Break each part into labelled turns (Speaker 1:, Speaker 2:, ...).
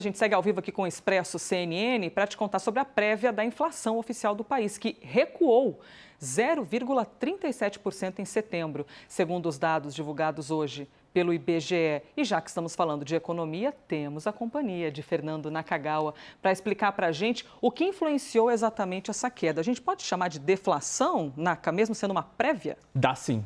Speaker 1: A gente segue ao vivo aqui com o Expresso CNN para te contar sobre a prévia da inflação oficial do país, que recuou 0,37% em setembro, segundo os dados divulgados hoje pelo IBGE. E já que estamos falando de economia, temos a companhia de Fernando Nakagawa para explicar para a gente o que influenciou exatamente essa queda. A gente pode chamar de deflação, Naka, mesmo sendo uma prévia?
Speaker 2: Dá sim,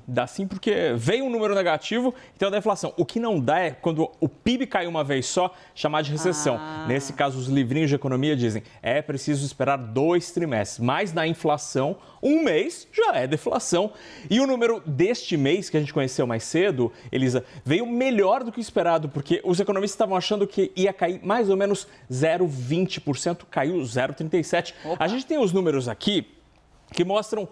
Speaker 2: porque veio um número negativo, então dá inflação. O que não dá é, quando o PIB cai uma vez só, chamar de recessão. Nesse caso, os livrinhos de economia dizem, é preciso esperar 2 trimestres. Mas na inflação, um mês já é deflação. E o número deste mês, que a gente conheceu mais cedo, Elisa, veio melhor do que o esperado, porque os economistas estavam achando que ia cair mais ou menos 0,20%, caiu 0,37%. A gente tem os números aqui que mostram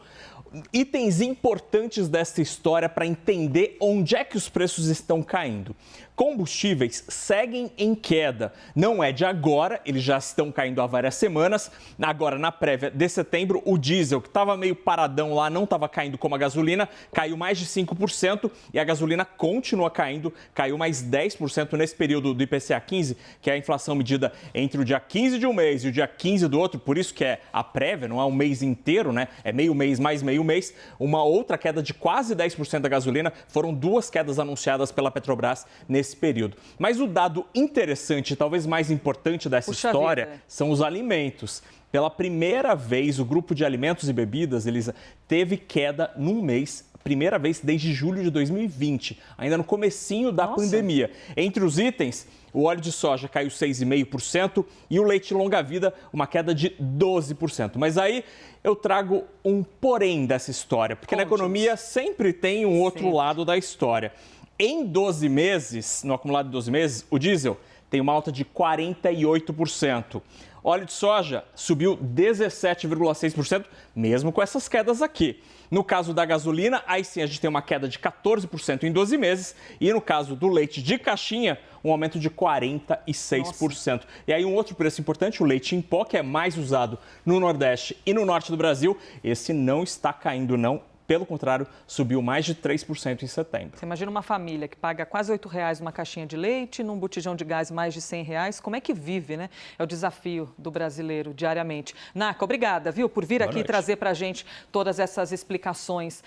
Speaker 2: itens importantes dessa história para entender onde é que os preços estão caindo. Combustíveis seguem em queda. Não é de agora, eles já estão caindo há várias semanas. Agora, na prévia de setembro, o diesel, que estava meio paradão lá, não estava caindo como a gasolina, caiu mais de 5% e a gasolina continua caindo, caiu mais 10% nesse período do IPCA 15, que é a inflação medida entre o dia 15 de um mês e o dia 15 do outro, por isso que é a prévia, não é um mês inteiro, né? É meio mês mais meio mês. Uma outra queda de quase 10% da gasolina, foram 2 quedas anunciadas pela Petrobras nesse período. Mas o dado interessante, talvez mais importante dessa história, são os alimentos. Pela primeira vez, o grupo de alimentos e bebidas, Elisa, teve queda num mês, primeira vez desde julho de 2020, ainda no comecinho da pandemia. Entre os itens, o óleo de soja caiu 6,5% e o leite longa-vida, uma queda de 12%. Mas aí eu trago um porém dessa história, porque na economia sempre tem um outro lado da história. Em 12 meses, no acumulado de 12 meses, o diesel tem uma alta de 48%. Óleo de soja subiu 17,6%, mesmo com essas quedas aqui. No caso da gasolina, aí sim a gente tem uma queda de 14% em 12 meses. E no caso do leite de caixinha, um aumento de 46%. E aí um outro preço importante, o leite em pó, que é mais usado no Nordeste e no Norte do Brasil, esse não está caindo, não. Pelo contrário, subiu mais de 3% em setembro.
Speaker 1: Você imagina uma família que paga quase R$8 uma caixinha de leite, num botijão de gás mais de R$100. Como é que vive, né? É o desafio do brasileiro diariamente. Naka, obrigada, viu, por vir aqui e trazer para a gente todas essas explicações.